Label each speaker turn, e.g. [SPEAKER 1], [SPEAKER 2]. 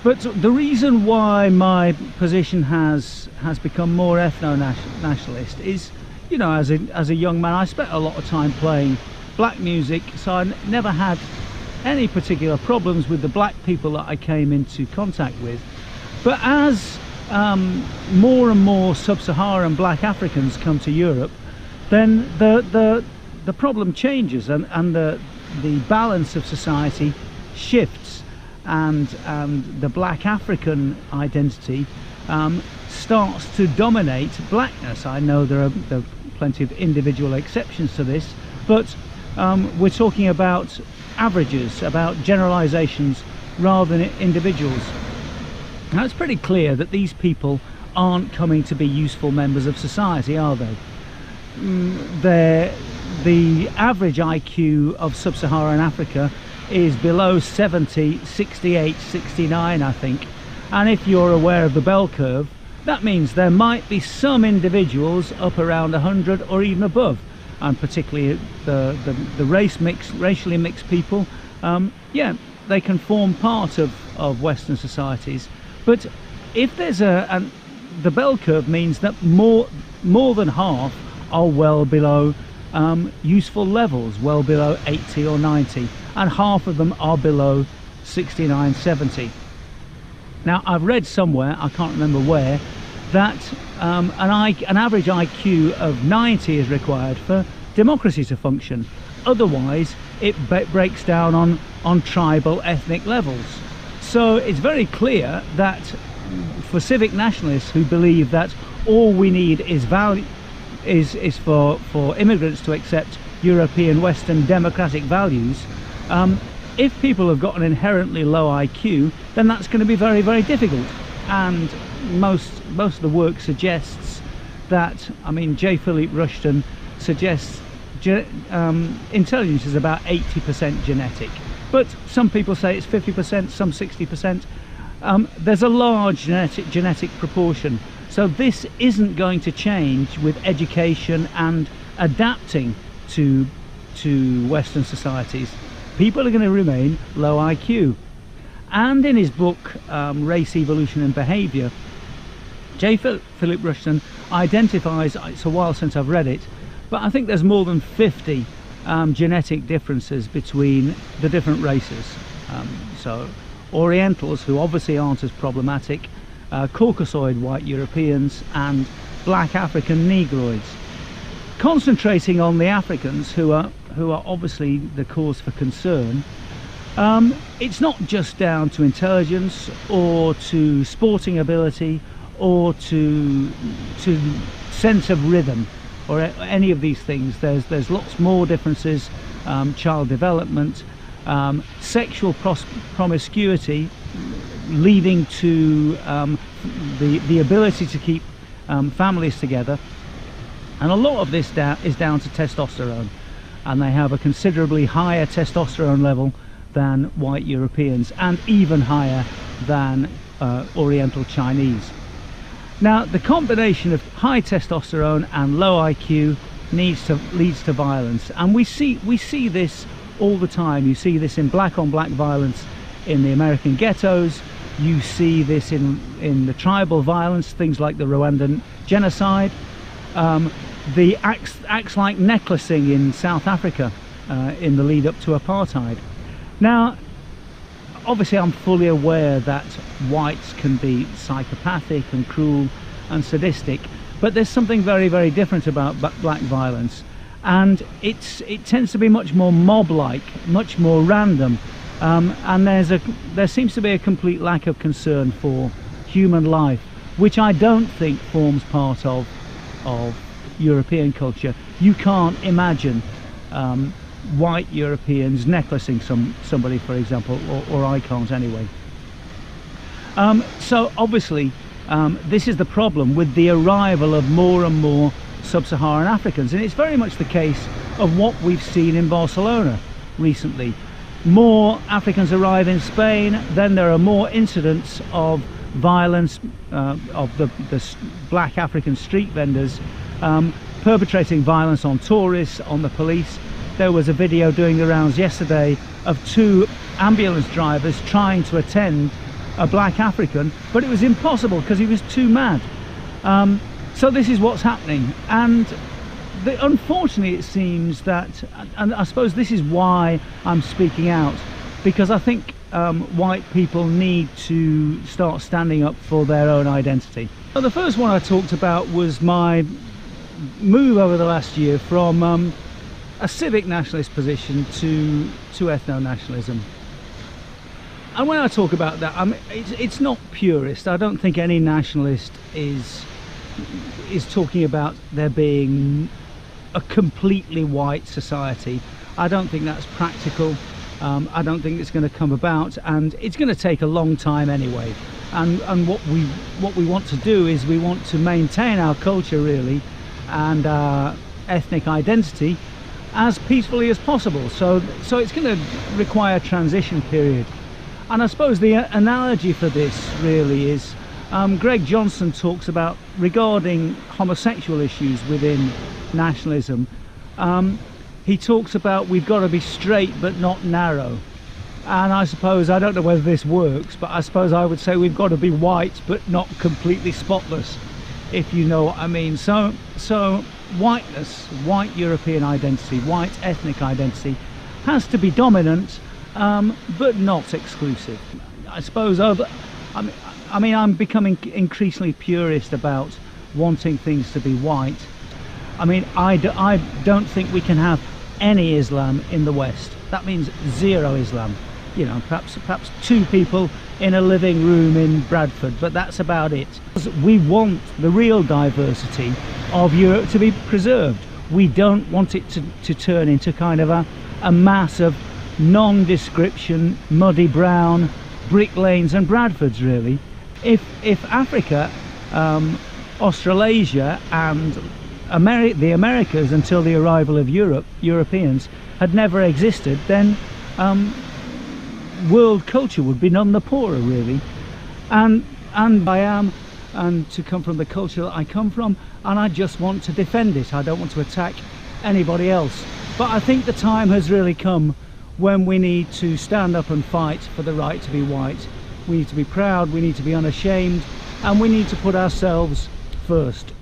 [SPEAKER 1] But the reason why my position has become more ethno-nationalist is, you know, as a young man, I spent a lot of time playing black music, so I never had any particular problems with the black people that I came into contact with. But as more and more sub-Saharan black Africans come to Europe, then the problem changes, and the balance of society shifts, and the black African identity starts to dominate blackness. I know there are plenty of individual exceptions to this, but we're talking about averages, about generalizations rather than individuals. Now it's pretty clear that these people aren't coming to be useful members of society, are they? The average IQ of sub-Saharan Africa is below 70, 68, 69 I think, and if you're aware of the bell curve, that means there might be some individuals up around 100 or even above, and particularly the racially mixed people, yeah, they can form part of Western societies. But if there's the bell curve means that more than half are well below useful levels, well below 80 or 90, and half of them are below 69, 70. Now I've read somewhere, I can't remember where, that an average IQ of 90 is required for democracy to function. Otherwise it breaks down on tribal, ethnic levels. So it's very clear that for civic nationalists who believe that all we need is for immigrants to accept European Western democratic values, if people have got an inherently low IQ, then that's going to be very, very difficult. And most of the work suggests that, I mean, J. Philip Rushton suggests intelligence is about 80% genetic, but some people say it's 50%, some 60%. There's a large genetic proportion, so this isn't going to change with education and adapting to Western societies. People are going to remain low IQ. And in his book Race, Evolution and Behaviour, J. Philip Rushton identifies, it's a while since I've read it, but I think there's more than 50 genetic differences between the different races. So Orientals, who obviously aren't as problematic, Caucasoid white Europeans, and black African Negroids. Concentrating on the Africans, who are obviously the cause for concern, it's not just down to intelligence or to sporting ability or to sense of rhythm or any of these things. There's lots more differences. Child development, sexual promiscuity, leading to the ability to keep families together, and a lot of this is down to testosterone, and they have a considerably higher testosterone level than white Europeans, and even higher than Oriental Chinese. Now the combination of high testosterone and low IQ leads to violence, and we see this all the time. You see this in black on black violence in the American ghettos. You see this in the tribal violence, things like the Rwandan genocide, the axe-like necklacing in South Africa in the lead up to apartheid. Now obviously I'm fully aware that whites can be psychopathic and cruel and sadistic, but there's something very, very different about black violence, and it tends to be much more mob-like, much more random, and there seems to be a complete lack of concern for human life, which I don't think forms part of European culture. You can't imagine white Europeans necklacing somebody, for example, or I can't anyway. So obviously this is the problem with the arrival of more and more sub-Saharan Africans, and it's very much the case of what we've seen in Barcelona recently. More Africans arrive in Spain, then there are more incidents of violence, of the black African street vendors perpetrating violence on tourists, on the police. There was a video doing the rounds yesterday of two ambulance drivers trying to attend a black African, but it was impossible because he was too mad. So this is what's happening, and unfortunately it seems that, and I suppose this is why I'm speaking out, because I think white people need to start standing up for their own identity. So the first one I talked about was my move over the last year from a civic nationalist position to ethno-nationalism. And when I talk about that, it's not purist. I don't think any nationalist is talking about there being a completely white society. I don't think that's practical. I don't think it's going to come about, and it's going to take a long time anyway. And what we want to do is we want to maintain our culture, really, and our ethnic identity as peacefully as possible. So it's going to require a transition period. And I suppose the analogy for this really is Greg Johnson talks about, regarding homosexual issues within nationalism, he talks about we've got to be straight but not narrow. And I suppose, I don't know whether this works, but I suppose I would say we've got to be white but not completely spotless, if you know what I mean. So whiteness, white European identity, white ethnic identity has to be dominant, but not exclusive. I suppose I'm becoming increasingly purist about wanting things to be white. I mean, I don't think we can have any Islam in the West. That means zero Islam. You know, perhaps 2 people in a living room in Bradford, but that's about it. We want the real diversity of Europe to be preserved. We don't want it to turn into kind of a mass of non-description, muddy brown brick lanes and Bradfords, really. If Africa, Australasia and the Americas, until the arrival of Europeans, had never existed, then world culture would be none the poorer, really. And I am, and to come from the culture that I come from, and I just want to defend it. I don't want to attack anybody else. But I think the time has really come when we need to stand up and fight for the right to be white. We need to be proud, we need to be unashamed, and we need to put ourselves first.